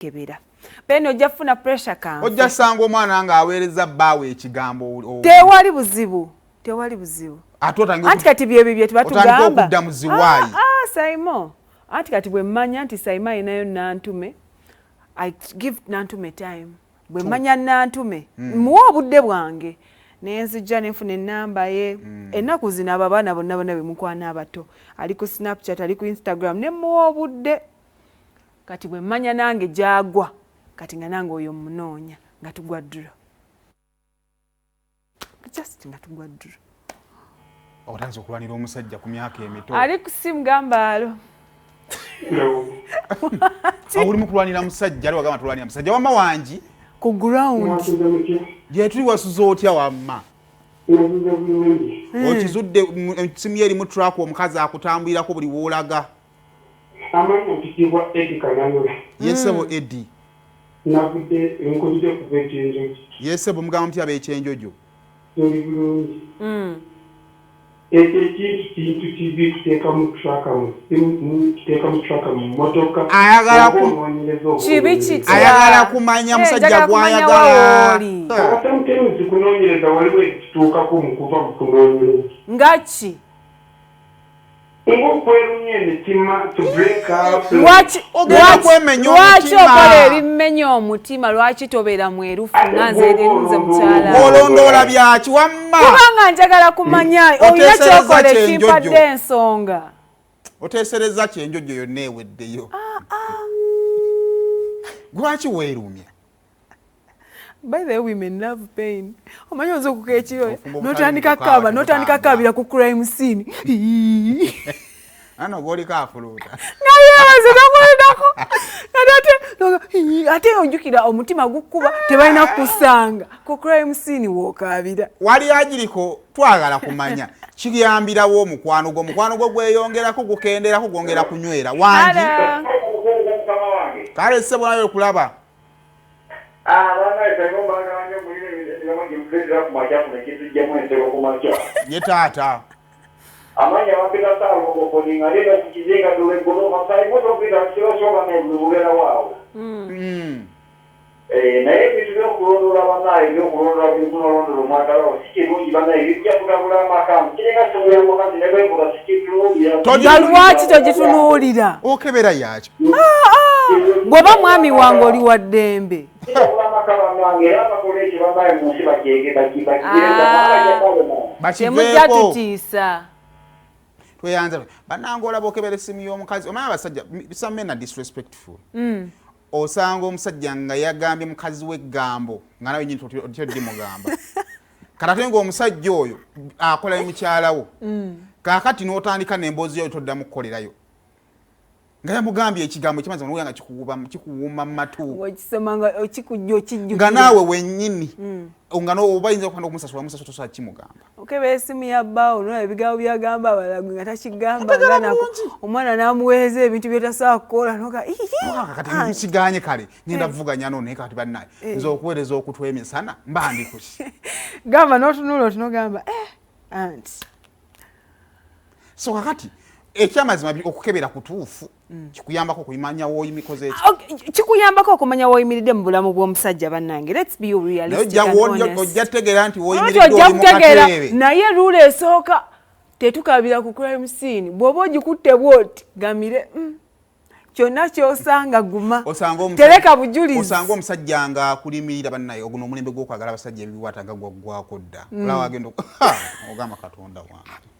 kebera bene ojja kufuna pressure kanfe ojja sanga omwana nga aweereza bbaawe ekigambo tewali buzibu anti kati byebyo bye tubatugamba okudda muziwaayi Saimo anti kati bwe mmanya nti Saima inayo nantume I give nantume time bwe mmanya nantume muwa obudde bwange nenzijja nenfuna ennamba ye ennaku zino abo abaana bonna bemukwana abato ali ku Snapchat ali ku Instagram nemuwa obudde kati bwe mmanya nange gyagwa kati nga nange oyo munoonya nga tugwa dro just nga tugwa dro otanze okulwanira omusajja ku myaka emito ali ku simu gambaalo awuli mu kulwanira musajja ali wagamba tulwanira musajja wamma wangi ku ground gye tuli wasuza otya wamma okizudde simu ye erimu track omukazi akutambulirako buli woolaga amanya mpitibwa Edi Kananula yesebo Edi navudde nkozidde kuva ekyenjojo yesebo mugamba mutya ab'ekyenjojo toli bulungi ekyo ekintu kibi kuteeka mu traka mu motoka kibi kitya ayagala kumanya musajja gw'ayagala atamutemuzi kunoonyereza waliwo ekituukako mu kuva mu kunoonyereza ngaki ng'okwerumya emitima to break up lwaki omutima okola ebimenya omutima lwaki tobeera mwerufu nga nze erinze mukyala olondoola byaki wamma kubanga njagala kumanya olina kyokola ekimpadde ensonga oteesereza kyenjojo yonna eweddeyo lwaki weerumya by the way women love pain omanyi oza okuka ekiro notandika kaba notandika kabira ku crime scene ano goliko afuluuta nayebaze nokolidako ate ojjukira omutima gukuba tebalina kusanga ku crime scene wookabira wali agiriko twagala kumanya kiyambirawo omukwano gwo gweyongerako gukenderako gwongera kunywera wangi kale ssebo nayo okulaba ye taata amanya wapita sawa kukoninga leo kukijenga dole golo masai moto bila sio shoga na ulera wao na hivi ndio kuondola bana ndio kuondola kuondola mwaka sike rungi bana hivi ya kugabula makamu kirenga soya mu kazi nebe ko sike rungi tojalwachi tojitunulira okebera yacho goba mwami wange oli wa ddembe temujja tutiisa tweyanza banange olaba okebera essimu y'omukazi omanya abasajja some men are disrespectful osanga omusajja nga yagambye mukazi w'eggambo nga nawe nyini otyodde mugamba katate ng'omusajja oyo akola mukyalawo kaakati n'otandika n'emboozi yayo toddamu kukolerayo nga yamugambye ekigambo ekimaze nga nga kikuwuma mu matu nga naawe wennyini nga obayinza okwanda okumusasula tosobola kimugamba okebera essimu ya bbaawo nolaba ebigambo byagamba abalagwe nga takigamba nganako omwana n'amuweereza ebintu byetasobola kukola kati nsiganye kale ngenda vuganya naye kati bannaye nze okuweereza okutwa emisana mba ndi kuki gamba n'otunula otunogamba anti so kakati ekyamazima okukebera kutuufu kikuyambako okuyimanya w'oyimikoze ekyo kikuyambako okumanya w'oyimiridde mu bulamu bw'omusajja bannange let's be realistic ojja kutegeera nti w'oyimiridde oli mu kateebe naye rule esooka tetukabira ku crime scene bw'oba ogikutte bwoti gamire kyonna kyosanga guma tereka bujulizi osanga omusajja nga akulimirira bannaye oguno omulembe gw'okwagala abasajja ebibikwata nga gwaggwako dda olaba agenda ogamba katonda wange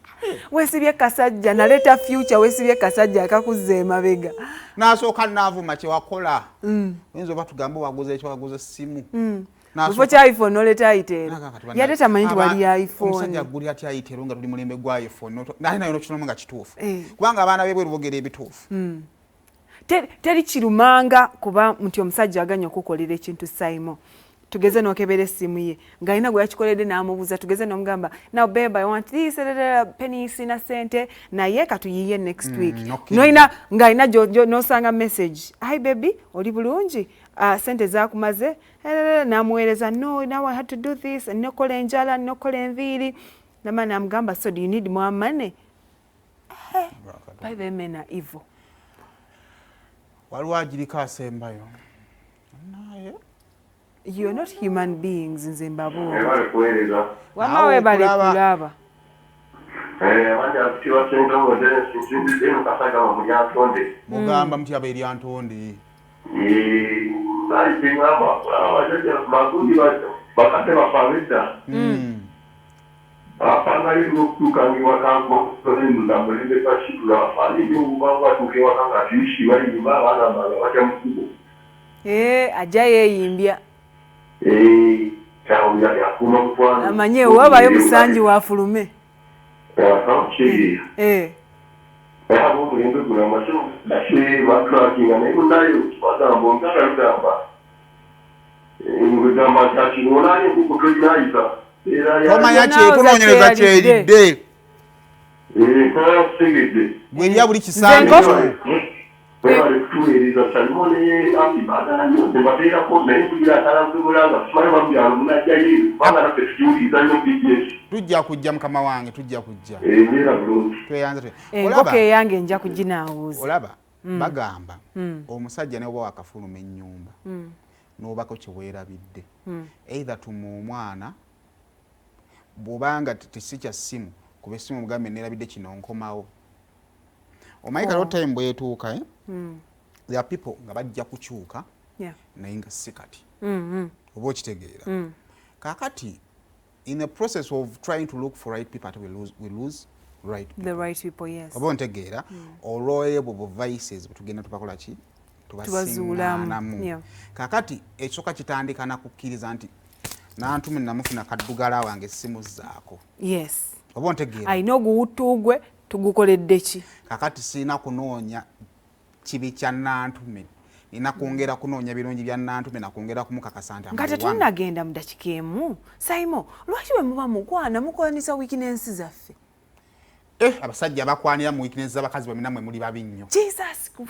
wesibye kasajja naleta future wesibye kasajja akakuzza emabega nasooka naavuma kyewakola oyinza oba tugambe waguza ekyo waguza essimu bufo kya iphone noleta ayiteero yate tamanyi nti wali iphone omusajja guli ati ayiteero nga tuli mulembe gwa iphone naye nayo nokinomu nga kituufu kubanga abaana bebweru bogera ebituufu teri kirumanga kuba nti omusajja aganya okukolera ekintu Saimo tugeze n'okebera essimu ye ng'alina gwe yakikoledde n'amubuuza tugeze n'omugamba now babe I want this penny sina sente naye katuyiye next week noina ng'alina n'osanga message hi baby oli bulungi sente zaakumaze n'amuweereza no now I had to do this nokola enjala nokola enviiri nama n'amugamba so do you need more money by the men are evil waliwo agiriko asembayo You're not human beings nze mbabuuza. Ebale kuweereza. Wama weebale kulaba. Abanja kutiwa sente ngo nsinzidde mu kasaga mu lyantonde. Mugamba mutya be lyantonde. Bali singamba abajja magundi bakate bafawedda. Apanga hilo kukangiwa kango ndio ndamulinde kashitula afali ndio baba tukiwa kanga tishi bali nyumba bana bana wacha mkubwa. Ajja yeeyimbya. Chawo ya kuma kwa. Amanye wabayo musanji wa fulume. Chiri. Hapo mulindo kuna masho na shi watu kinga na nayo kwanza mbonga ndamba. Ngudamba chachi nolani kukutoinaisa. Tomanya kyekunonyereza kyeridde. Bw'erya buli kisambi kyo. Tujja kujja mukama wange tujja kujja. Tweyanze. Enkoko eyange nja kuginaawuuza. Olaba bagamba omusajja ne bwa wakafuluma ennyumba n'obako kyeweerabidde. Either tuma omwana bw'obanga tisikya ssimu kuba essimu mugambe neerabidde kino nkomawo. Omanyi kalo time bwetuuka there are people nga bajja kukyuka naye nga si kati oba okitegeera. Kakati in the process of trying to look for right people we lose right people. The right people, yes. Oba ontegeera olw'ebwo bu vices bwetugenda tubakola ki tubazuulamu. Kakati ekisooka kitandika na kukkiriza nti nantume namufuna kaddugala wange essimu zaako. Yes. Oba ontegeera. Alina oguwuttugwe tugukoledde ki? Kakati sirina kunoonya kibi kya nantume. Nina kwongera kunoonya birungi bya nantume na kwongera kumukakasa nti nga tetunnagenda mu dakiika emu. Simon, lwaki bwe muba mukwana mukwanisa weakness zaffe? Abasajja bakwanira mu weakness z'abakazi bwe namwe muli babi nnyo. Jesus.